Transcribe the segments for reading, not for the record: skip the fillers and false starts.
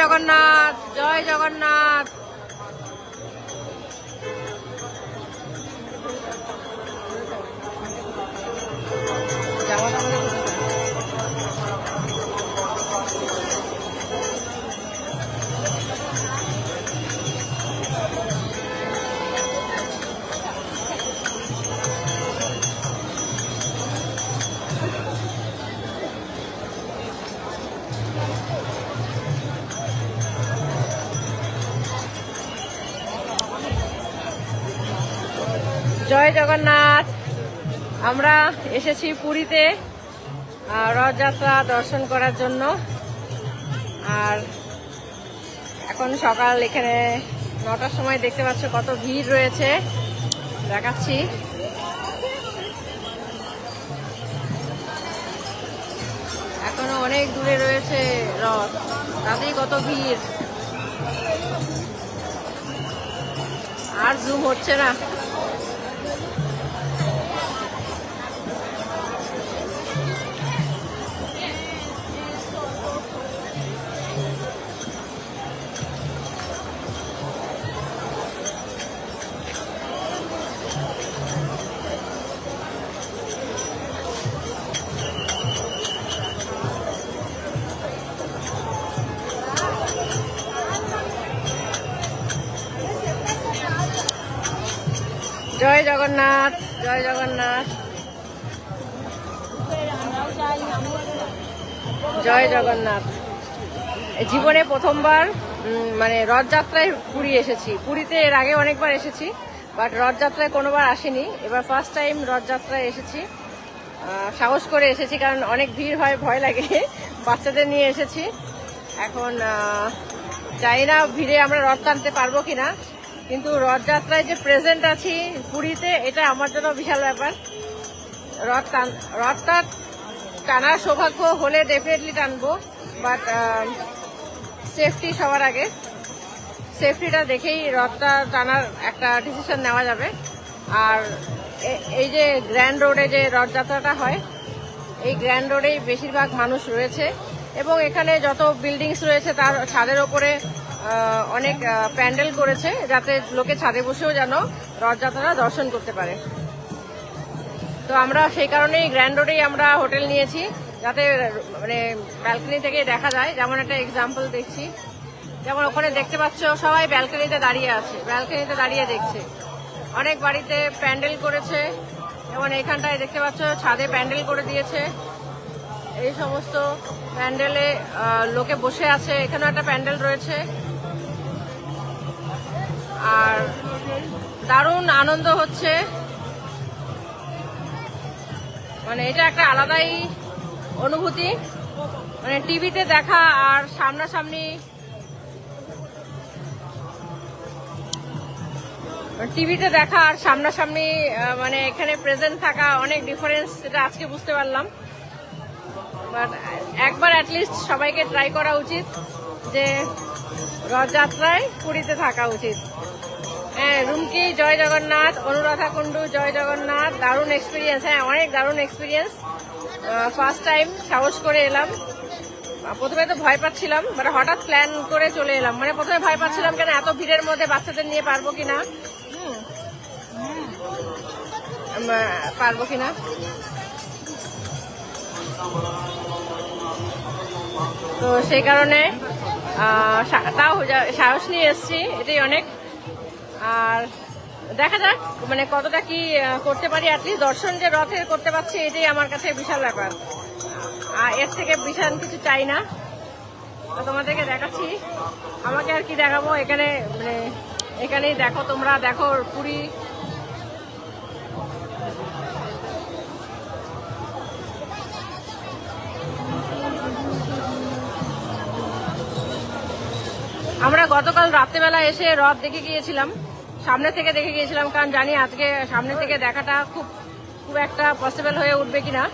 জগন্নাথ, জয় জগন্নাথ। জয় জগন্নাথ। আমরা এসেছি পুরীতে রথযাত্রা দর্শন করার জন্য। আর এখন সকাল, এখানে 9টার সময় দেখতে পাচ্ছ কত ভিড় রয়েছে, দেখাচ্ছি। এখনো অনেক দূরে রয়েছে রথ, তাতেই কত ভিড়, আর জুম হচ্ছে না। জয় জগন্নাথ, জয় জগন্নাথ, জয় জগন্নাথ। জীবনে প্রথমবার মানে রথযাত্রায় পুরী এসেছি। পুরীতে এর আগে অনেকবার এসেছি, বাট রথযাত্রায় কোনোবার আসিনি। এবার ফার্স্ট টাইম রথযাত্রায় এসেছি। সাহস করে এসেছি, কারণ অনেক ভিড় হয়, ভয় লাগে। বাচ্চাদের নিয়ে এসেছি। এখন জানি না ভিড়ে আমরা রথ টানতে পারবো কিনা, কিন্তু রথযাত্রায় যে প্রেজেন্ট আছি পুরীতে, এটা আমার জন্য বিশাল ব্যাপার। রথটা টানার সৌভাগ্য হলে ডেফিনেটলি টানবো, বাট সেফটি সবার আগে। সেফটিটা দেখেই রথটা টানার একটা ডিসিশন নেওয়া যাবে। আর এই যে গ্র্যান্ড রোডে যে রথযাত্রাটা হয়, এই গ্র্যান্ড রোডেই বেশিরভাগ মানুষ রয়েছে, এবং এখানে যত বিল্ডিংস রয়েছে তার ছাদের ওপরে অনেক প্যান্ডেল করেছে, যাতে লোকে ছাদে বসেও যেন রথযাত্রাটা দর্শন করতে পারে। তো আমরা সেই কারণেই গ্র্যান্ড রোডেই আমরা হোটেল নিয়েছি, যাতে মানে ব্যালকনি থেকে দেখা যায়। যেমন একটা এক্সাম্পল দেখছি, যেমন ওখানে দেখতে পাচ্ছ সবাই ব্যালকনিতে দাঁড়িয়ে আছে, ব্যালকনিতে দাঁড়িয়ে দেখছে। অনেক বাড়িতে প্যান্ডেল করেছে, যেমন এখানটায় দেখতে পাচ্ছ ছাদে প্যান্ডেল করে দিয়েছে। এই সমস্ত প্যান্ডেলে লোকে বসে আছে। এখানেও একটা প্যান্ডেল রয়েছে। আর দারুণ আনন্দ হচ্ছে, মানে এটা একটা আলাদাই অনুভূতি। মানে টিভিতে দেখা আর সামনাসামনি, টিভিতে দেখা আর সামনাসামনি মানে এখানে প্রেজেন্ট থাকা অনেক ডিফারেন্স, এটা আজকে বুঝতে পারলাম। বাট একবার অ্যাটলিস্ট সবাইকে ট্রাই করা উচিত যে রথযাত্রায় পুরীতে থাকা উচিত। হ্যাঁ, রুমকি জয় জগন্নাথ, অনুরাধা কুণ্ডু জয় জগন্নাথ। দারুণ এক্সপিরিয়েন্স, হ্যাঁ অনেক দারুণ এক্সপিরিয়েন্স। ফার্স্ট টাইম সাহস করে এলাম। প্রথমে তো ভয় পাচ্ছিলাম, মানে হঠাৎ প্ল্যান করে চলে এলাম। মানে প্রথমে ভয় পাচ্ছিলাম কেন, এত ভিড়ের মধ্যে বাচ্চাদের নিয়ে পারবো কিনা, তো সেই কারণে তাও সাহস নিয়ে এসছি, এটাই অনেক। আর দেখা যাক মানে কতটা কি করতে পারি। অ্যাটলিস্ট দর্শন যে রথের করতে পারছি, এটাই আমার কাছে বিশাল ব্যাপার। এর থেকে বিশাল কিছু চাই না। তোমাদেরকে দেখাচ্ছি, আমাকে আর কি দেখাবো। এখানে মানে এখানেই দেখো, তোমরা দেখো পুরী। আমরা গতকাল রাত্রেবেলা এসে রথ দেখে গিয়েছিলাম, সামনে থেকে দেখে গিয়েছিলাম, কারণ জানি আজকে সামনে থেকে দেখাটা খুব একটা পসিবল হয়ে উঠবে কিনা।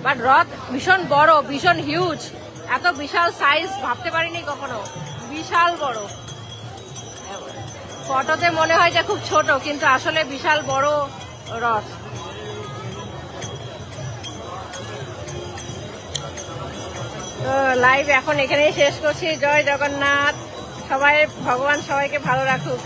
বাট রথ ভীষণ বড়, ভীষণ হিউজ। এত বিশাল সাইজ ভাবতে পারিনি কখনো, বিশাল বড়। ফটোতে মনে হয় যে খুব ছোট, কিন্তু আসলে বিশাল বড় রথ। তো তো লাইভ এখন এখানেই শেষ করছি। জয় জগন্নাথ, সবাই ভগবান সবাইকে ভালো রাখুক।